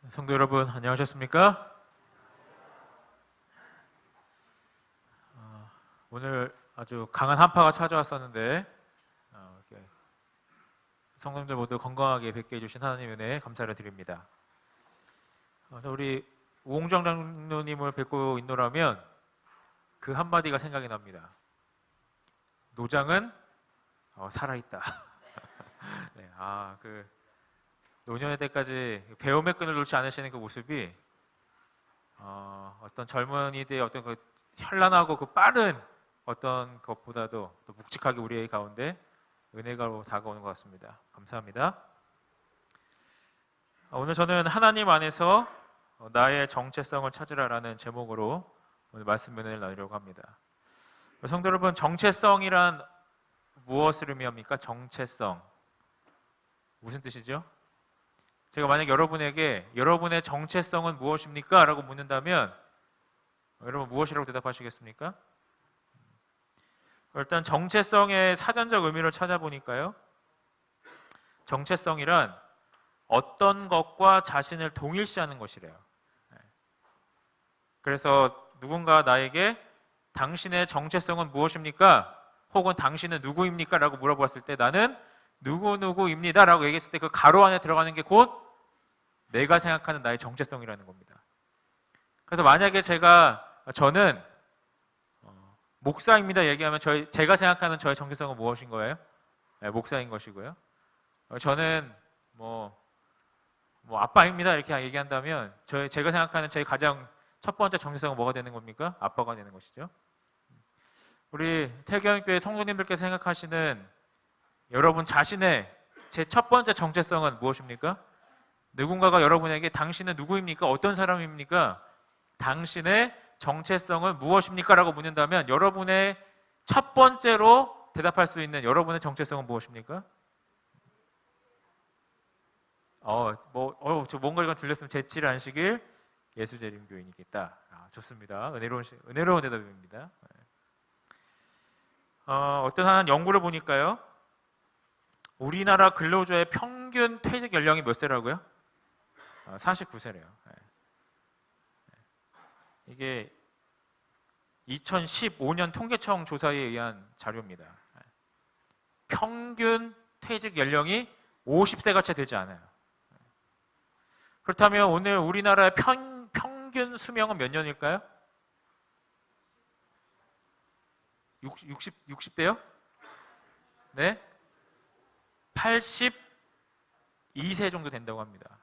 성도 여러분, 안녕하셨습니까? 오늘 아주 강한 한파가 찾아왔었는데 이렇게 성도님들 모두 건강하게 뵙게 해주신 하나님 은혜에 감사를 드립니다. 우리 우홍정 장로님을 뵙고 있노라면 그 한마디가 생각이 납니다. 노장은 살아있다. 네, 노년의 때까지 배움의 끈을 놓지 않으시는 그 모습이 어떤 젊은이들의 어떤 그 현란하고 그 빠른 어떤 것보다도 또 묵직하게 우리의 가운데 은혜가 다가오는 것 같습니다. 감사합니다. 오늘 저는 하나님 안에서 나의 정체성을 찾으라라는 제목으로 오늘 말씀 은혜를 나누려고 합니다. 성도 여러분, 정체성이란 무엇을 의미합니까? 정체성 무슨 뜻이죠? 제가 만약 여러분에게 여러분의 정체성은 무엇입니까? 라고 묻는다면 여러분 무엇이라고 대답하시겠습니까? 일단 정체성의 사전적 의미를 찾아보니까요, 정체성이란 어떤 것과 자신을 동일시하는 것이래요. 그래서 누군가 나에게 당신의 정체성은 무엇입니까? 혹은 당신은 누구입니까? 라고 물어봤을 때 나는 누구누구입니다 라고 얘기했을 때 그 가로 안에 들어가는 게 곧 내가 생각하는 나의 정체성이라는 겁니다. 그래서 만약에 저는 목사입니다 얘기하면 제가 생각하는 저의 정체성은 무엇인 거예요? 네, 목사인 것이고요. 저는 뭐 아빠입니다 이렇게 얘기한다면 제가 생각하는 제 가장 첫 번째 정체성은 뭐가 되는 겁니까? 아빠가 되는 것이죠. 우리 태교교회 성도님들께서 생각하시는 여러분 자신의 제 첫 번째 정체성은 무엇입니까? 누군가가 여러분에게 당신은 누구입니까? 어떤 사람입니까? 당신의 정체성은 무엇입니까? 라고 묻는다면 여러분의 첫 번째로 대답할 수 있는 여러분의 정체성은 무엇입니까? 뭔가 이건 들렸으면 재치를 안시길 예수재림교인이겠다. 좋습니다. 은혜로운 대답입니다. 어떤 한 연구를 보니까요, 우리나라 근로자의 평균 퇴직 연령이 몇 세라고요? 49세래요. 이게 2015년 통계청 조사에 의한 자료입니다. 평균 퇴직 연령이 50세가 채 되지 않아요. 그렇다면 오늘 우리나라의 평균 수명은 몇 년일까요? 60대요? 네? 82세 정도 된다고 합니다.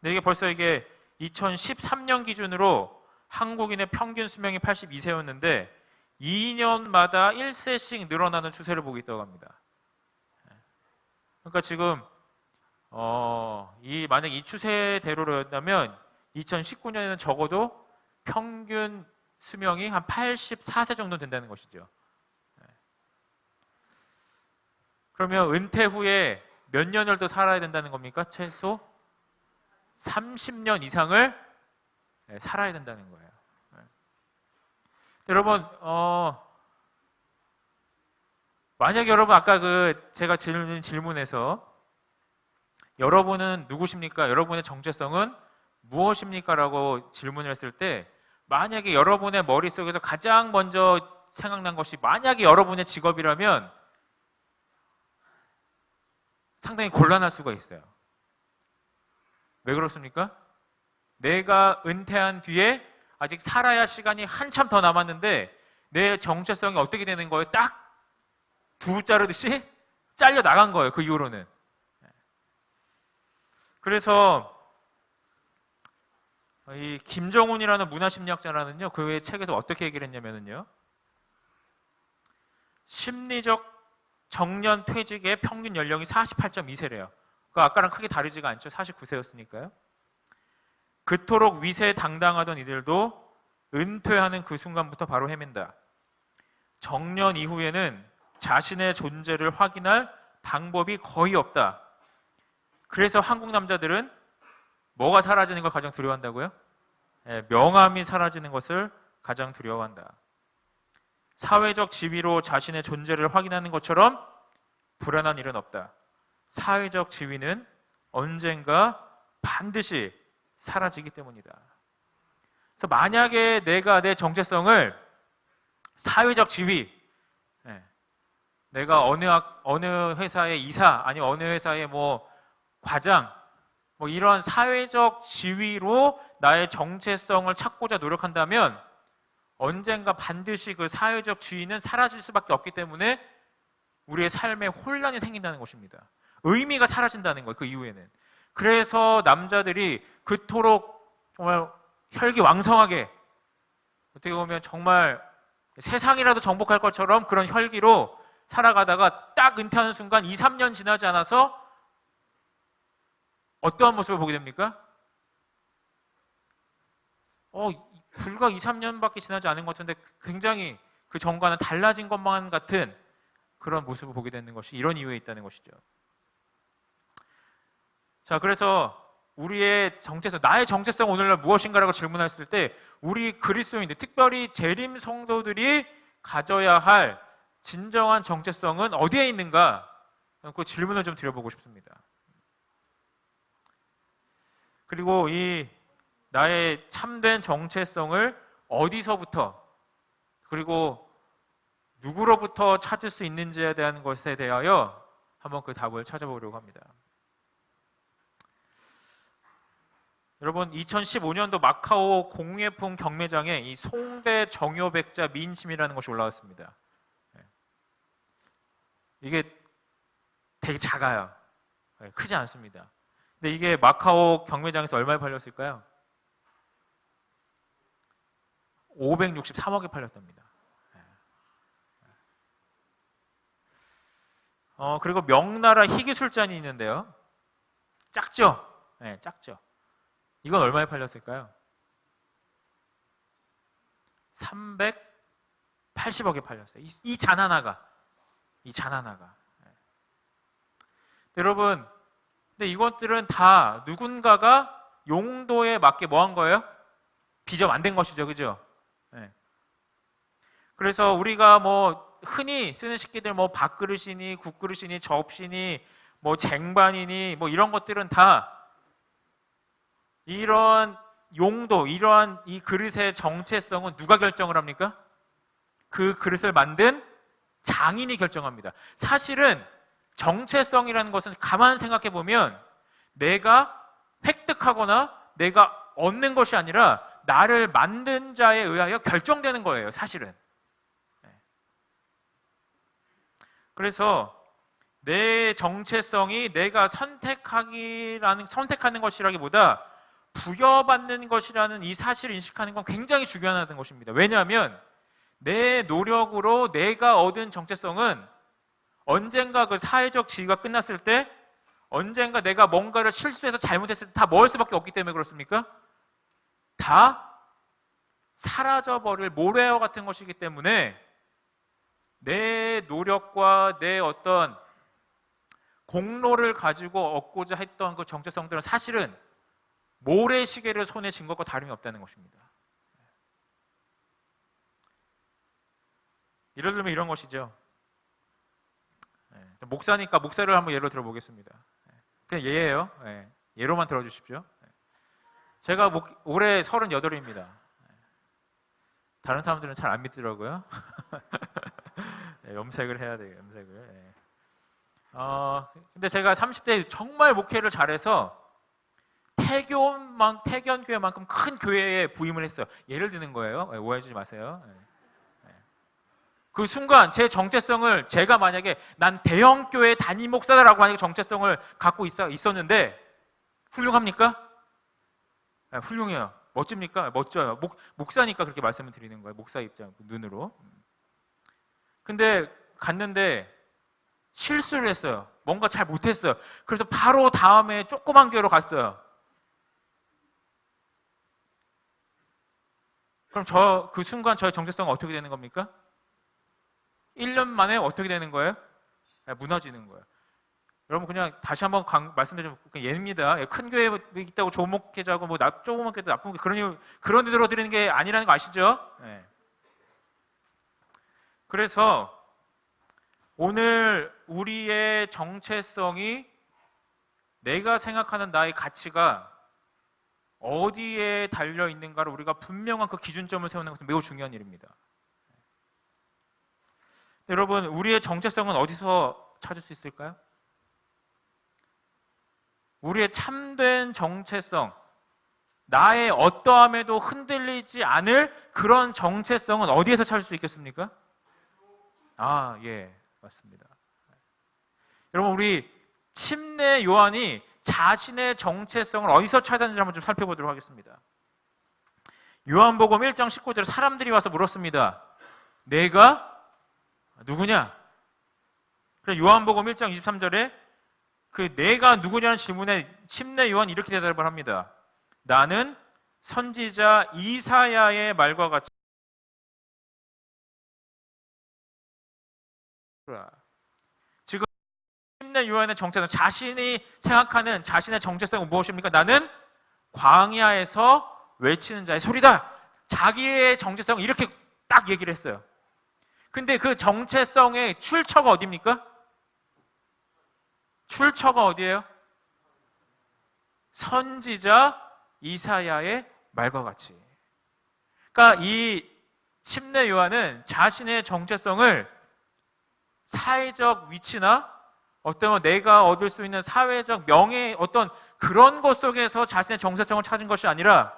근데 이게 벌써 2013년 기준으로 한국인의 평균 수명이 82세였는데 2년마다 1세씩 늘어나는 추세를 보고 있다고 합니다. 그러니까 지금 만약 이 추세대로였다면 2019년에는 적어도 평균 수명이 한 84세 정도 된다는 것이죠. 그러면 은퇴 후에 몇 년을 더 살아야 된다는 겁니까? 최소 30년 이상을 살아야 된다는 거예요. 여러분, 만약에 여러분 아까 제가 드린 질문에서 여러분은 누구십니까? 여러분의 정체성은 무엇입니까? 라고 질문을 했을 때 만약에 여러분의 머릿속에서 가장 먼저 생각난 것이 만약에 여러분의 직업이라면 상당히 곤란할 수가 있어요. 왜 그렇습니까? 내가 은퇴한 뒤에 아직 살아야 할 시간이 한참 더 남았는데 내 정체성이 어떻게 되는 거예요? 딱 두 자르듯이 잘려 나간 거예요. 그 이후로는. 그래서 이 김정훈이라는 문화심리학자라는요, 그의 책에서 어떻게 얘기를 했냐면요, 심리적 정년 퇴직의 평균 연령이 48.2세래요. 아까랑 크게 다르지가 않죠. 49세였으니까요. 그토록 위세당당하던 이들도 은퇴하는 그 순간부터 바로 헤맨다. 정년 이후에는 자신의 존재를 확인할 방법이 거의 없다. 그래서 한국 남자들은 뭐가 사라지는 걸 가장 두려워한다고요? 명함이 사라지는 것을 가장 두려워한다. 사회적 지위로 자신의 존재를 확인하는 것처럼 불안한 일은 없다. 사회적 지위는 언젠가 반드시 사라지기 때문이다. 그래서 만약에 내가 내 정체성을 사회적 지위, 내가 어느 회사의 이사, 아니 어느 회사의 뭐 과장, 뭐 이런 사회적 지위로 나의 정체성을 찾고자 노력한다면 언젠가 반드시 그 사회적 지위는 사라질 수밖에 없기 때문에 우리의 삶에 혼란이 생긴다는 것입니다. 의미가 사라진다는 거예요. 그 이후에는. 그래서 남자들이 그토록 정말 혈기왕성하게, 어떻게 보면 정말 세상이라도 정복할 것처럼 그런 혈기로 살아가다가 딱 은퇴하는 순간 2, 3년 지나지 않아서 어떠한 모습을 보게 됩니까? 불과 2, 3년밖에 지나지 않은 것 같은데 굉장히 그 전과는 달라진 것만 같은 그런 모습을 보게 되는 것이 이런 이유에 있다는 것이죠. 자, 그래서 우리의 정체성, 나의 정체성 오늘날 무엇인가라고 질문했을 때 우리 그리스도인들, 특별히 재림 성도들이 가져야 할 진정한 정체성은 어디에 있는가? 그 질문을 좀 드려보고 싶습니다. 그리고 이 나의 참된 정체성을 어디서부터 그리고 누구로부터 찾을 수 있는지에 대한 것에 대하여 한번 그 답을 찾아보려고 합니다. 여러분, 2015년도 마카오 공예품 경매장에 이 송대 정효백자 미인침이라는 것이 올라왔습니다. 이게 되게 작아요. 크지 않습니다. 근데 이게 마카오 경매장에서 얼마에 팔렸을까요? 563억에 팔렸답니다. 그리고 명나라 희귀술잔이 있는데요. 작죠? 네, 작죠. 이건 얼마에 팔렸을까요? 380억에 팔렸어요. 이 잔 하나가. 여러분, 근데 이것들은 다 누군가가 용도에 맞게 뭐 한 거예요? 비저 만든 것이죠, 그죠? 네. 그래서 우리가 뭐 흔히 쓰는 식기들 뭐 밥그릇이니 국그릇이니 접시니 뭐 쟁반이니 뭐 이런 것들은 다 이런 용도, 이러한 이 그릇의 정체성은 누가 결정을 합니까? 그 그릇을 만든 장인이 결정합니다. 사실은 정체성이라는 것은 가만 생각해 보면 내가 획득하거나 내가 얻는 것이 아니라 나를 만든 자에 의하여 결정되는 거예요, 사실은. 그래서 내 정체성이 내가 선택하는 것이라기보다 부여받는 것이라는 이 사실을 인식하는 건 굉장히 중요하다는 것입니다. 왜냐하면 내 노력으로 내가 얻은 정체성은 언젠가 그 사회적 지위가 끝났을 때, 언젠가 내가 뭔가를 실수해서 잘못했을 때 다 먹을 수밖에 없기 때문에 그렇습니까? 다 사라져버릴 모래와 같은 것이기 때문에 내 노력과 내 어떤 공로를 가지고 얻고자 했던 그 정체성들은 사실은 모래시계를 손에 쥔 것과 다름이 없다는 것입니다. 예를 들면 이런 것이죠. 목사니까 목사를 한번 예로 들어보겠습니다. 그냥 예예요. 예로만 들어주십시오. 제가 올해 38입니다. 다른 사람들은 잘 안 믿더라고요. 염색을 해야 돼요. 염색을. 근데 제가 30대 정말 목회를 잘해서 태견교회만큼 큰 교회에 부임을 했어요. 예를 드는 거예요. 오해하지 마세요. 그 순간 제 정체성을, 제가 만약에 난 대형교회 담임 목사다라고 만약에 정체성을 갖고 있었는데 훌륭합니까? 네, 훌륭해요. 멋집니까? 멋져요. 목사니까 그렇게 말씀을 드리는 거예요. 목사 입장, 눈으로. 근데 갔는데 실수를 했어요. 뭔가 잘 못했어요. 그래서 바로 다음에 조그만 교회로 갔어요. 그럼 그 순간 저의 정체성은 어떻게 되는 겁니까? 1년 만에 어떻게 되는 거예요? 무너지는 거예요. 여러분, 그냥 다시 한번 말씀드리면 예입니다. 큰 교회에 있다고 좋은 목회자고 뭐 조그만 교회도 나쁜 교회 그런 데 들어드리는 게 아니라는 거 아시죠? 네. 그래서 오늘 우리의 정체성이, 내가 생각하는 나의 가치가 어디에 달려 있는가를 우리가 분명한 그 기준점을 세우는 것은 매우 중요한 일입니다. 여러분, 우리의 정체성은 어디서 찾을 수 있을까요? 우리의 참된 정체성, 나의 어떠함에도 흔들리지 않을 그런 정체성은 어디에서 찾을 수 있겠습니까? 예, 맞습니다. 여러분, 우리 침례 요한이 자신의 정체성을 어디서 찾았는지 한번 좀 살펴보도록 하겠습니다. 요한복음 1장 19절에 사람들이 와서 물었습니다. 내가 누구냐? 그래서 요한복음 1장 23절에 그 내가 누구냐는 질문에 침례 요한이 이렇게 대답을 합니다. 나는 선지자 이사야의 말과 같이 지금 침례 요한의 정체성, 자신이 생각하는 자신의 정체성은 무엇입니까? 나는 광야에서 외치는 자의 소리다. 자기의 정체성을 이렇게 딱 얘기를 했어요. 근데 그 정체성의 출처가 어디입니까? 출처가 어디예요? 선지자 이사야의 말과 같이. 그러니까 이 침례 요한은 자신의 정체성을 사회적 위치나 어떤 내가 얻을 수 있는 사회적 명예 어떤 그런 것 속에서 자신의 정체성을 찾은 것이 아니라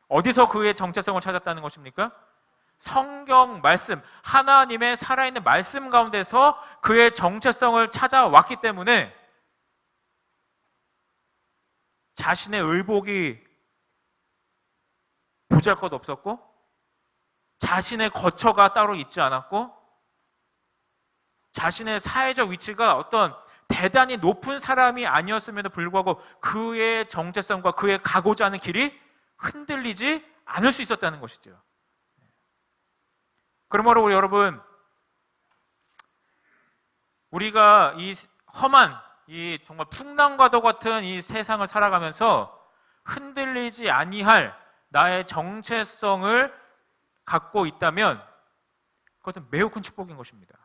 어디서 그의 정체성을 찾았다는 것입니까? 성경 말씀, 하나님의 살아있는 말씀 가운데서 그의 정체성을 찾아왔기 때문에 자신의 의복이 보잘것 없었고 자신의 거처가 따로 있지 않았고 자신의 사회적 위치가 어떤 대단히 높은 사람이 아니었음에도 불구하고 그의 정체성과 그의 가고자 하는 길이 흔들리지 않을 수 있었다는 것이죠. 그러므로 여러분, 우리가 이 험한 이 정말 풍랑과도 같은 이 세상을 살아가면서 흔들리지 아니할 나의 정체성을 갖고 있다면 그것은 매우 큰 축복인 것입니다.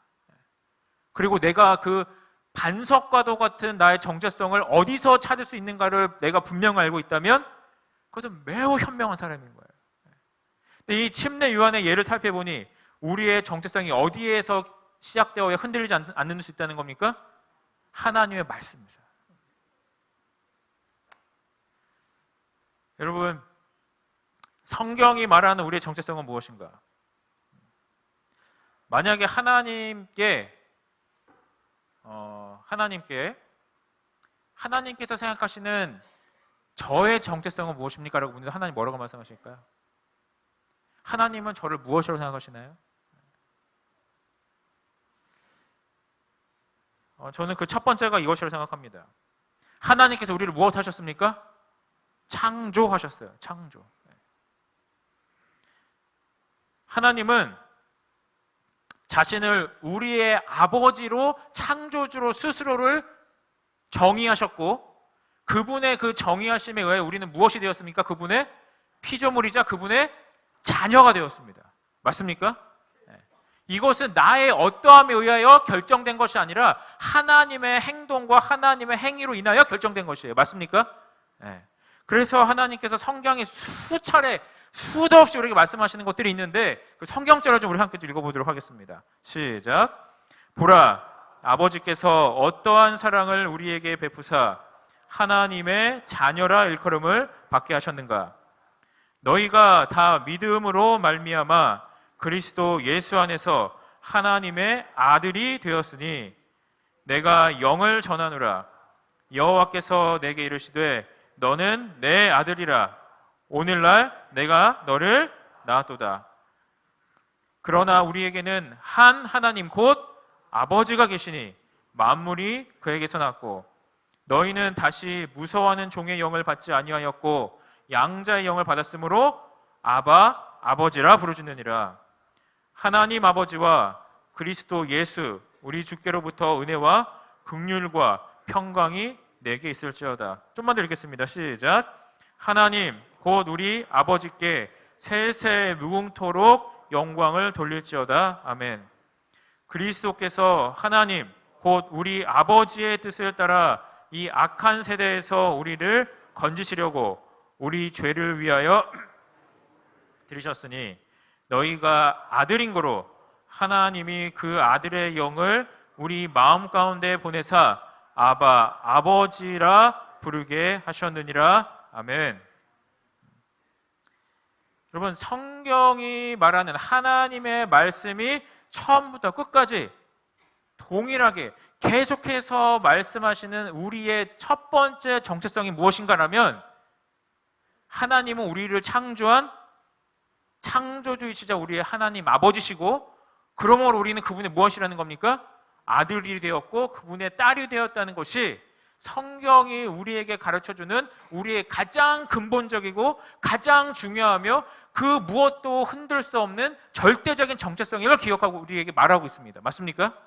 그리고 내가 그 반석과도 같은 나의 정체성을 어디서 찾을 수 있는가를 내가 분명 알고 있다면 그것은 매우 현명한 사람인 거예요. 근데 이 침례 요한의 예를 살펴보니 우리의 정체성이 어디에서 시작되어 흔들리지 않는 수 있다는 겁니까? 하나님의 말씀입니다. 여러분, 성경이 말하는 우리의 정체성은 무엇인가? 만약에 하나님께서 생각하시는 저의 정체성은 무엇입니까? 라고 묻는데 하나님 뭐라고 말씀하실까요? 하나님은 저를 무엇이라고 생각하시나요? 저는 그 첫 번째가 이것이라고 생각합니다. 하나님께서 우리를 무엇 하셨습니까? 창조하셨어요. 창조. 하나님은 자신을 우리의 아버지로 창조주로 스스로를 정의하셨고 그분의 그 정의하심에 의해 우리는 무엇이 되었습니까? 그분의 피조물이자 그분의 자녀가 되었습니다. 맞습니까? 이것은 나의 어떠함에 의하여 결정된 것이 아니라 하나님의 행동과 하나님의 행위로 인하여 결정된 것이에요. 맞습니까? 그래서 하나님께서 성경에 수차례 수도 없이 우리에게 말씀하시는 것들이 있는데 그 성경절을 좀 우리 함께 읽어보도록 하겠습니다. 시작. 보라, 아버지께서 어떠한 사랑을 우리에게 베푸사 하나님의 자녀라 일컬음을 받게 하셨는가. 너희가 다 믿음으로 말미암아 그리스도 예수 안에서 하나님의 아들이 되었으니 내가 영을 전하노라. 여호와께서 내게 이르시되 너는 내 아들이라. 오늘날 내가 너를 낳았도다. 그러나 우리에게는 한 하나님 곧 아버지가 계시니 만물이 그에게서 났고 너희는 다시 무서워하는 종의 영을 받지 아니하였고 양자의 영을 받았으므로 아바 아버지라 부르짖느니라. 하나님 아버지와 그리스도 예수 우리 주께로부터 은혜와 긍휼과 평강이 내게 있을지어다. 좀만 더 읽겠습니다. 시작. 하나님 곧 우리 아버지께 세세 무궁토록 영광을 돌릴지어다. 아멘. 그리스도께서 하나님 곧 우리 아버지의 뜻을 따라 이 악한 세대에서 우리를 건지시려고 우리 죄를 위하여 들으셨으니 너희가 아들인 거로 하나님이 그 아들의 영을 우리 마음 가운데 보내사 아바 아버지라 부르게 하셨느니라. 아멘. 여러분, 성경이 말하는 하나님의 말씀이 처음부터 끝까지 동일하게 계속해서 말씀하시는 우리의 첫 번째 정체성이 무엇인가라면 하나님은 우리를 창조한 창조주이시자 우리의 하나님 아버지시고, 그러므로 우리는 그분의 무엇이라는 겁니까? 아들이 되었고 그분의 딸이 되었다는 것이 성경이 우리에게 가르쳐주는 우리의 가장 근본적이고 가장 중요하며 그 무엇도 흔들 수 없는 절대적인 정체성을 기억하고 우리에게 말하고 있습니다. 맞습니까?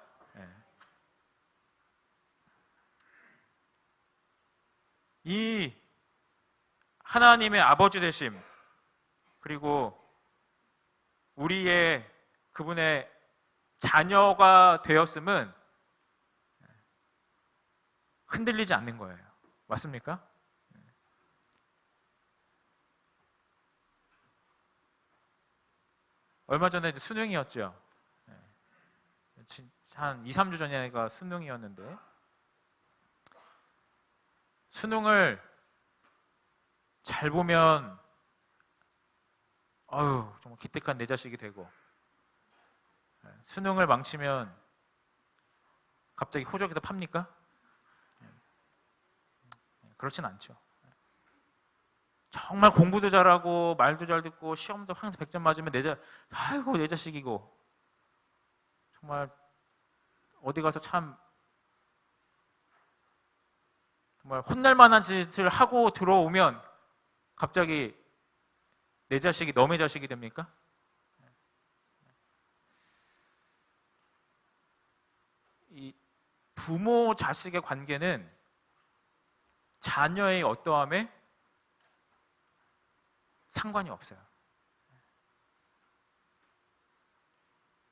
이 하나님의 아버지 되심, 그리고 우리의 그분의 자녀가 되었음은 흔들리지 않는 거예요. 맞습니까? 얼마 전에 수능이었죠. 한 2, 3주 전에가 수능이었는데, 수능을 잘 보면 정말 기특한 내 자식이 되고, 수능을 망치면 갑자기 호적에서 팝니까? 그렇진 않죠. 정말 공부도 잘하고 말도 잘 듣고 시험도 항상 100점 맞으면 내 자식이고, 정말 어디 가서 참 정말 혼날 만한 짓을 하고 들어오면 갑자기 내 자식이 너의 자식이 됩니까? 이 부모 자식의 관계는 자녀의 어떠함에 상관이 없어요.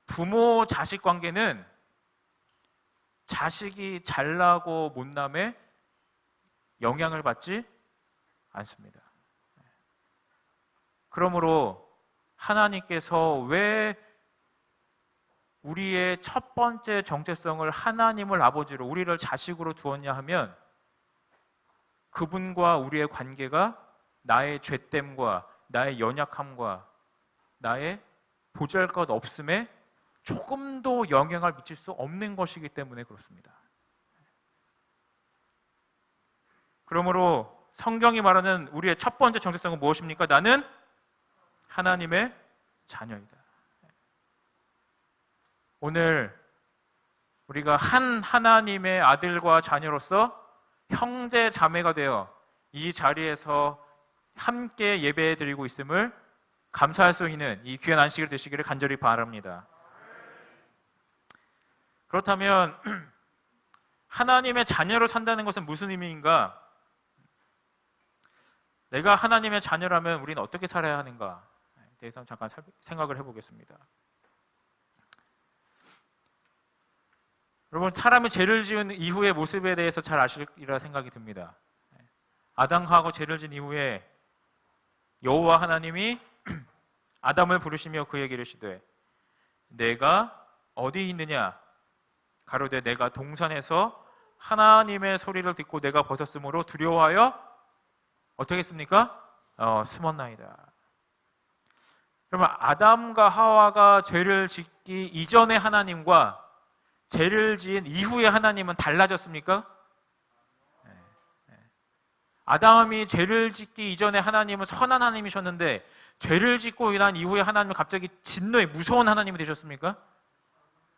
부모 자식 관계는 자식이 잘나고 못남에 영향을 받지 않습니다. 그러므로 하나님께서 왜 우리의 첫 번째 정체성을 하나님을 아버지로, 우리를 자식으로 두었냐 하면 그분과 우리의 관계가 나의 죄됨과 나의 연약함과 나의 보잘것 없음에 조금도 영향을 미칠 수 없는 것이기 때문에 그렇습니다. 그러므로 성경이 말하는 우리의 첫 번째 정체성은 무엇입니까? 나는 하나님의 자녀이다. 오늘 우리가 한 하나님의 아들과 자녀로서 형제 자매가 되어 이 자리에서 함께 예배 드리고 있음을 감사할 수 있는 이 귀한 안식일 되시기를 간절히 바랍니다. 그렇다면 하나님의 자녀로 산다는 것은 무슨 의미인가? 내가 하나님의 자녀라면 우리는 어떻게 살아야 하는가에 대해서 잠깐 생각을 해보겠습니다. 여러분, 사람이 죄를 지은 이후의 모습에 대해서 잘 아시리라 생각이 듭니다. 아담하고 죄를 지은 이후에 여호와 하나님이 아담을 부르시며 그에게 이르시되 내가 어디 있느냐? 가로되 내가 동산에서 하나님의 소리를 듣고 내가 벗었으므로 두려워하여 어떻게 했습니까? 숨었나이다. 그러면 아담과 하와가 죄를 짓기 이전의 하나님과 죄를 지은 이후의 하나님은 달라졌습니까? 아담이 죄를 짓기 이전에 하나님은 선한 하나님이셨는데 죄를 짓고 난 이후에 하나님은 갑자기 진노의 무서운 하나님이 되셨습니까?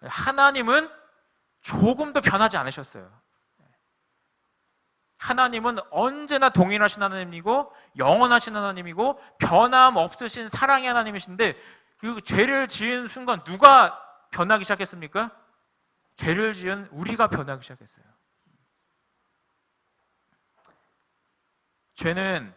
하나님은 조금도 변하지 않으셨어요. 하나님은 언제나 동일하신 하나님이고 영원하신 하나님이고 변함없으신 사랑의 하나님이신데, 그 죄를 지은 순간 누가 변하기 시작했습니까? 죄를 지은 우리가 변하기 시작했어요. 죄는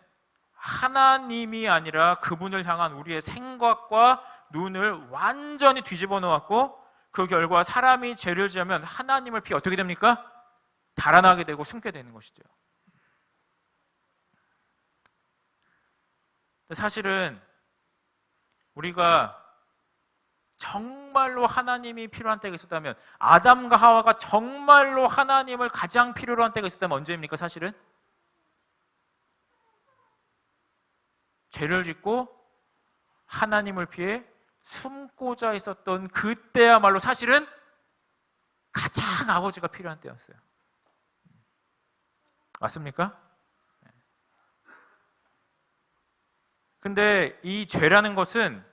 하나님이 아니라 그분을 향한 우리의 생각과 눈을 완전히 뒤집어 놓았고, 그 결과 사람이 죄를 지으면 하나님을 피해 어떻게 됩니까? 달아나게 되고 숨게 되는 것이죠. 사실은 우리가 정말로 하나님이 필요한 때가 있었다면, 아담과 하와가 정말로 하나님을 가장 필요로 한 때가 있었다면 언제입니까? 사실은 죄를 짓고 하나님을 피해 숨고자 있었던 그때야말로 사실은 가장 아버지가 필요한 때였어요. 맞습니까? 근데 이 죄라는 것은,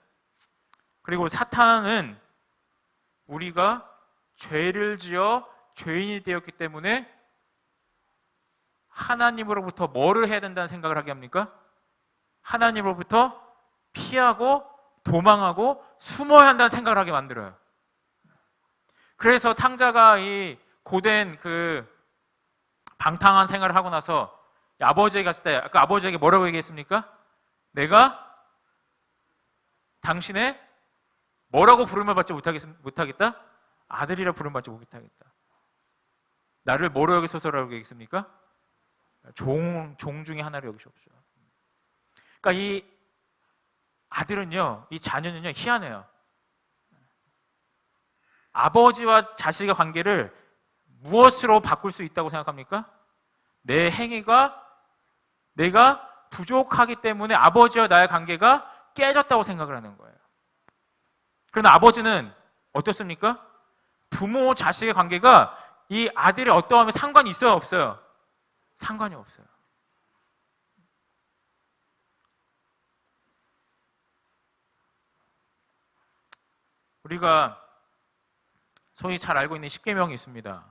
그리고 사탄은 우리가 죄를 지어 죄인이 되었기 때문에 하나님으로부터 뭐를 해야 된다는 생각을 하게 합니까? 하나님으로부터 피하고 도망하고 숨어야 한다는 생각을 하게 만들어요. 그래서 탕자가 이 고된 그 방탕한 생활을 하고 나서 아버지에게 갔을 때 아까 아버지에게 뭐라고 얘기했습니까? 내가 당신의 뭐라고 부름을 받지 못하겠다? 아들이라 부름 받지 못하겠다. 나를 뭐로 여기소서라고 얘기했습니까? 종 중에 하나로 여기시옵소서. 그러니까 이 아들은요, 이 자녀는요, 희한해요. 아버지와 자식의 관계를 무엇으로 바꿀 수 있다고 생각합니까? 내 행위가 내가 부족하기 때문에 아버지와 나의 관계가 깨졌다고 생각을 하는 거예요. 그러나 아버지는 어떻습니까? 부모 자식의 관계가 이 아들의 어떠함에 상관이 있어요, 없어요? 상관이 없어요. 우리가 소위 잘 알고 있는 10계명이 있습니다.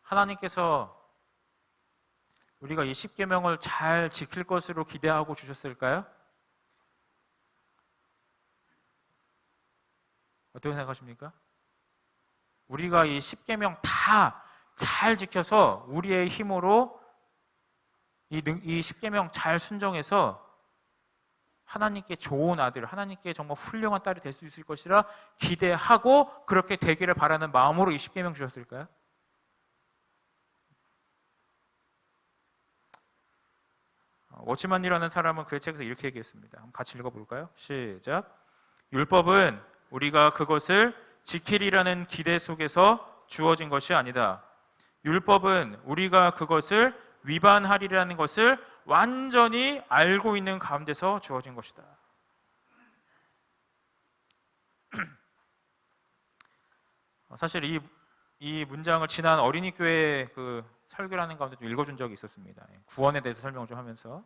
하나님께서 우리가 이 10계명을 잘 지킬 것으로 기대하고 주셨을까요? 어떻게 생각하십니까? 우리가 이 10계명 다 잘 지켜서 우리의 힘으로 이 10계명 잘 순종해서 하나님께 좋은 아들, 하나님께 정말 훌륭한 딸이 될 수 있을 것이라 기대하고 그렇게 되기를 바라는 마음으로 이 10계명 주셨을까요? 워치만이라는 사람은 그의 책에서 이렇게 얘기했습니다. 한번 같이 읽어볼까요? 시작. 율법은 우리가 그것을 지키리라는 기대 속에서 주어진 것이 아니다. 율법은 우리가 그것을 위반하리라는 것을 완전히 알고 있는 가운데서 주어진 것이다. 사실 이 문장을 지난 어린이 교회 그 설교라는 가운데 좀 읽어준 적이 있었습니다. 구원에 대해서 설명을 좀 하면서.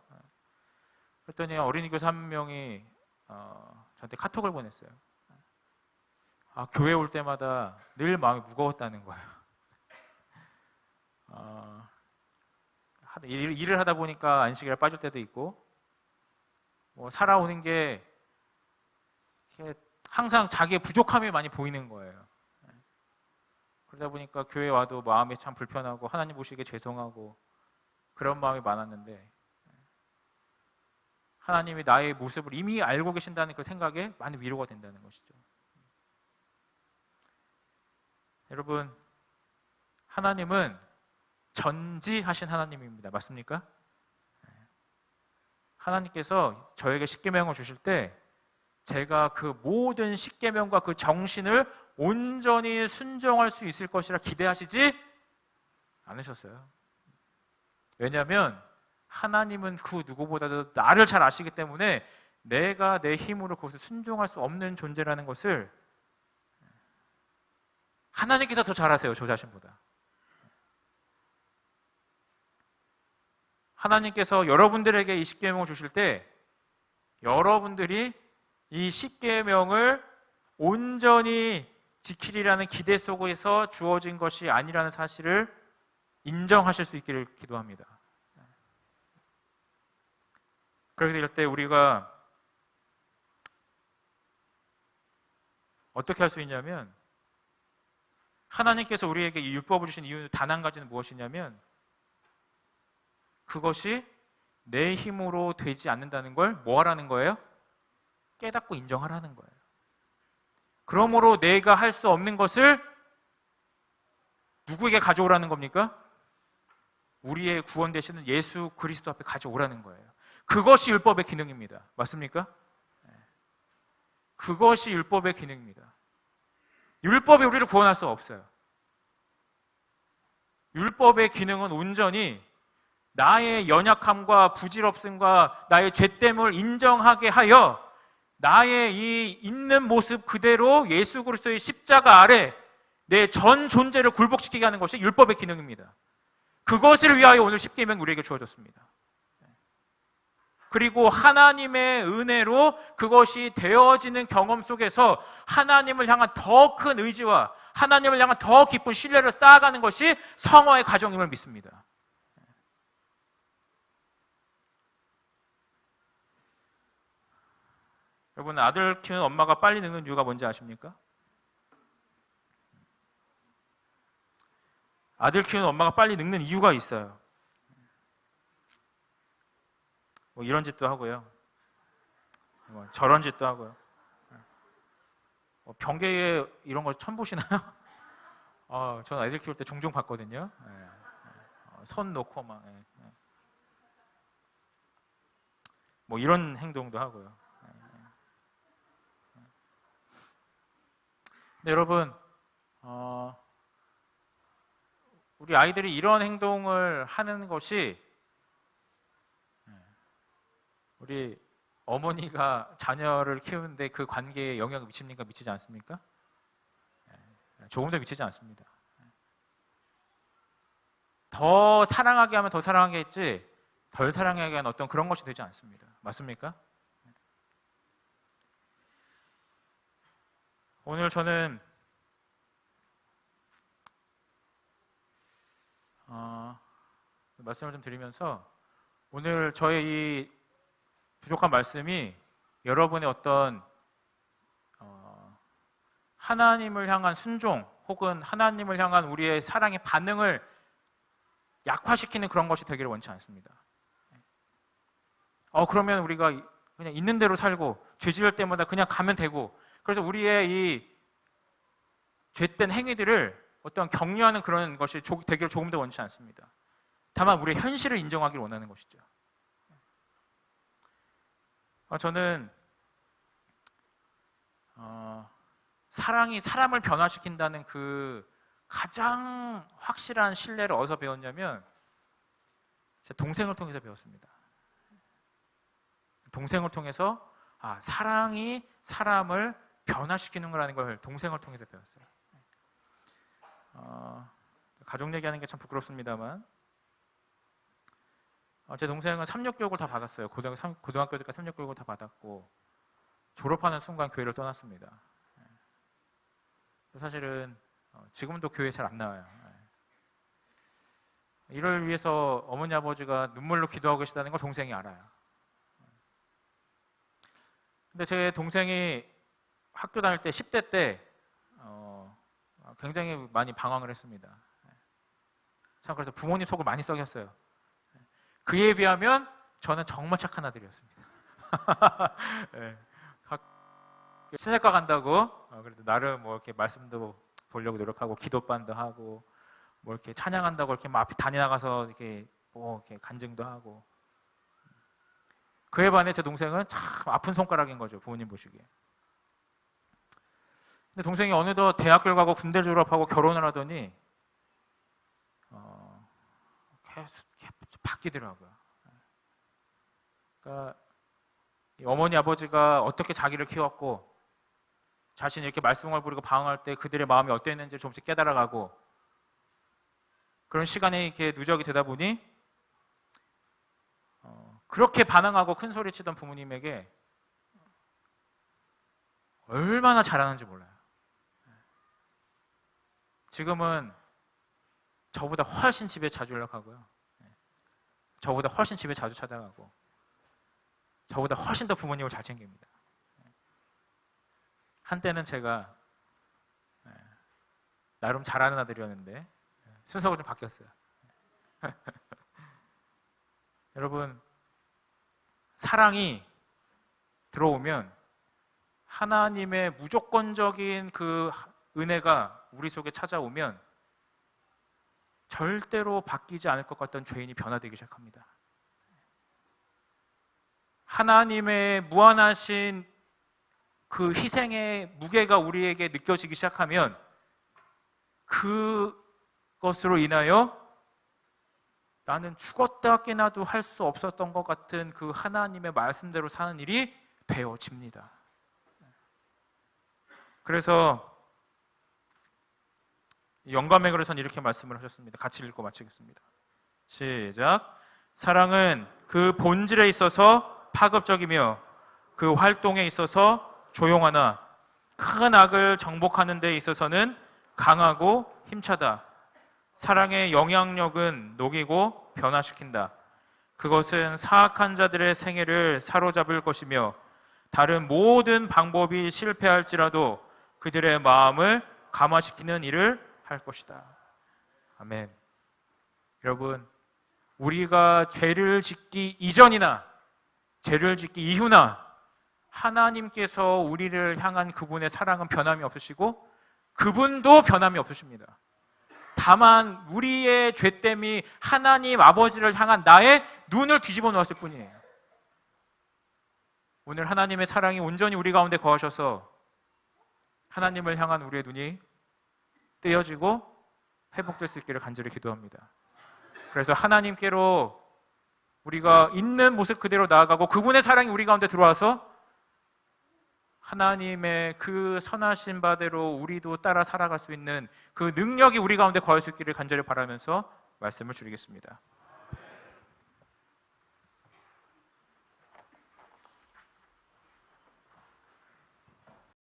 그랬더니 어린이 교사 한 명이 저한테 카톡을 보냈어요. 교회 올 때마다 늘 마음이 무거웠다는 거예요. 일을 하다 보니까 안식일에 빠질 때도 있고, 살아오는 게 항상 자기의 부족함이 많이 보이는 거예요. 그러다 보니까 교회 와도 마음이 참 불편하고 하나님 보시기에 죄송하고 그런 마음이 많았는데, 하나님이 나의 모습을 이미 알고 계신다는 그 생각에 많이 위로가 된다는 것이죠. 여러분, 하나님은 전지하신 하나님입니다. 맞습니까? 하나님께서 저에게 십계명을 주실 때 제가 그 모든 십계명과 그 정신을 온전히 순종할 수 있을 것이라 기대하시지 않으셨어요. 왜냐하면 하나님은 그 누구보다도 나를 잘 아시기 때문에 내가 내 힘으로 그것을 순종할 수 없는 존재라는 것을 하나님께서 더 잘 아세요. 저 자신보다. 하나님께서 여러분들에게 이 십계명을 주실 때 여러분들이 이 십계명을 온전히 지키리라는 기대 속에서 주어진 것이 아니라는 사실을 인정하실 수 있기를 기도합니다. 그렇게 될 때 우리가 어떻게 할 수 있냐면, 하나님께서 우리에게 이 율법을 주신 이유 단 한 가지는 무엇이냐면, 그것이 내 힘으로 되지 않는다는 걸 뭐 하라는 거예요? 깨닫고 인정하라는 거예요. 그러므로 내가 할 수 없는 것을 누구에게 가져오라는 겁니까? 우리의 구원 되시는 예수 그리스도 앞에 가져오라는 거예요. 그것이 율법의 기능입니다. 맞습니까? 그것이 율법의 기능입니다. 율법이 우리를 구원할 수 없어요. 율법의 기능은 온전히 나의 연약함과 부질없음과 나의 죄됨을 인정하게 하여 나의 이 있는 모습 그대로 예수 그리스도의 십자가 아래 내 전 존재를 굴복시키게 하는 것이 율법의 기능입니다. 그것을 위하여 오늘 십계명이 우리에게 주어졌습니다. 그리고 하나님의 은혜로 그것이 되어지는 경험 속에서 하나님을 향한 더 큰 의지와 하나님을 향한 더 깊은 신뢰를 쌓아가는 것이 성화의 과정임을 믿습니다. 여러분, 아들 키우는 엄마가 빨리 늙는 이유가 뭔지 아십니까? 아들 키우는 엄마가 빨리 늙는 이유가 있어요. 뭐 이런 짓도 하고요. 뭐 저런 짓도 하고요. 병계에 이런 거 처음 보시나요? 저는 아이들 키울 때 종종 봤거든요. 손 놓고 막 뭐 이런 행동도 하고요. 근데 여러분, 우리 아이들이 이런 행동을 하는 것이 우리 어머니가 자녀를 키우는데 그 관계에 영향을 미칩니까? 미치지 않습니까? 조금도 미치지 않습니다. 더 사랑하게 하면 더 사랑하게 했지 덜 사랑하게 하는 어떤 그런 것이 되지 않습니다. 맞습니까? 오늘 저는 말씀을 좀 드리면서 오늘 저의 이 부족한 말씀이 여러분의 어떤 하나님을 향한 순종 혹은 하나님을 향한 우리의 사랑의 반응을 약화시키는 그런 것이 되기를 원치 않습니다. 그러면 우리가 그냥 있는 대로 살고 죄 지을 때마다 그냥 가면 되고 그래서 우리의 이 죄된 행위들을 어떤 격려하는 그런 것이 되기를 조금 더 원치 않습니다. 다만 우리의 현실을 인정하기를 원하는 것이죠. 저는 사랑이 사람을 변화시킨다는 그 가장 확실한 신뢰를 어디서 배웠냐면 제 동생을 통해서 배웠습니다. 동생을 통해서 사랑이 사람을 변화시키는 거라는 걸 동생을 통해서 배웠어요. 가족 얘기하는 게 참 부끄럽습니다만 제 동생은 3육 교육을 다 받았어요. 고등학교 때까지 3육 교육을 다 받았고 졸업하는 순간 교회를 떠났습니다. 사실은 지금도 교회 잘 안 나와요. 이를 위해서 어머니 아버지가 눈물로 기도하고 계시다는 걸 동생이 알아요. 근데 제 동생이 학교 다닐 때 10대 때 굉장히 많이 방황을 했습니다. 참 그래서 부모님 속을 많이 썩였어요. 그에 비하면 저는 정말 착한 아들이었습니다. 네. 신학과 간다고 그래도 나름 뭐 이렇게 말씀도 보려고 노력하고 기도반도 하고 뭐 이렇게 찬양한다고 이렇게 막 앞에 다니나가서 이렇게 뭐 이렇게 간증도 하고 그에 반해 제 동생은 참 아픈 손가락인 거죠. 부모님 보시기에. 근데 동생이 어느덧 대학교를 가고 군대를 졸업하고 결혼을 하더니 계속 바뀌더라고요. 그러니까 어머니 아버지가 어떻게 자기를 키웠고 자신이 이렇게 말씀을 부리고 방황할 때 그들의 마음이 어땠는지 조금씩 깨달아가고 그런 시간이 이렇게 누적이 되다 보니 그렇게 반항하고 큰 소리 치던 부모님에게 얼마나 잘하는지 몰라요. 지금은 저보다 훨씬 집에 자주 연락하고요. 저보다 훨씬 집에 자주 찾아가고 저보다 훨씬 더 부모님을 잘 챙깁니다. 한때는 제가 나름 잘하는 아들이었는데 순서가 좀 바뀌었어요. 여러분, 사랑이 들어오면 하나님의 무조건적인 그 은혜가 우리 속에 찾아오면 절대로 바뀌지 않을 것 같던 죄인이 변화되기 시작합니다. 하나님의 무한하신 그 희생의 무게가 우리에게 느껴지기 시작하면 그것으로 인하여 나는 죽었다 깨나도 할 수 없었던 것 같은 그 하나님의 말씀대로 사는 일이 되어집니다. 그래서 영감의 글에서는 이렇게 말씀을 하셨습니다. 같이 읽고 마치겠습니다. 시작. 사랑은 그 본질에 있어서 파급적이며 그 활동에 있어서 조용하나 큰 악을 정복하는 데 있어서는 강하고 힘차다. 사랑의 영향력은 녹이고 변화시킨다. 그것은 사악한 자들의 생애를 사로잡을 것이며 다른 모든 방법이 실패할지라도 그들의 마음을 감화시키는 일을 할 것이다. 아멘. 여러분, 우리가 죄를 짓기 이전이나 죄를 짓기 이후나 하나님께서 우리를 향한 그분의 사랑은 변함이 없으시고 그분도 변함이 없으십니다. 다만 우리의 죄됨이 하나님 아버지를 향한 나의 눈을 뒤집어 놓았을 뿐이에요. 오늘 하나님의 사랑이 온전히 우리 가운데 거하셔서 하나님을 향한 우리의 눈이 떼어지고 회복될 수 있기를 간절히 기도합니다. 그래서 하나님께로 우리가 있는 모습 그대로 나아가고 그분의 사랑이 우리 가운데 들어와서 하나님의 그 선하신 바대로 우리도 따라 살아갈 수 있는 그 능력이 우리 가운데 거할 수 있기를 간절히 바라면서 말씀을 드리겠습니다.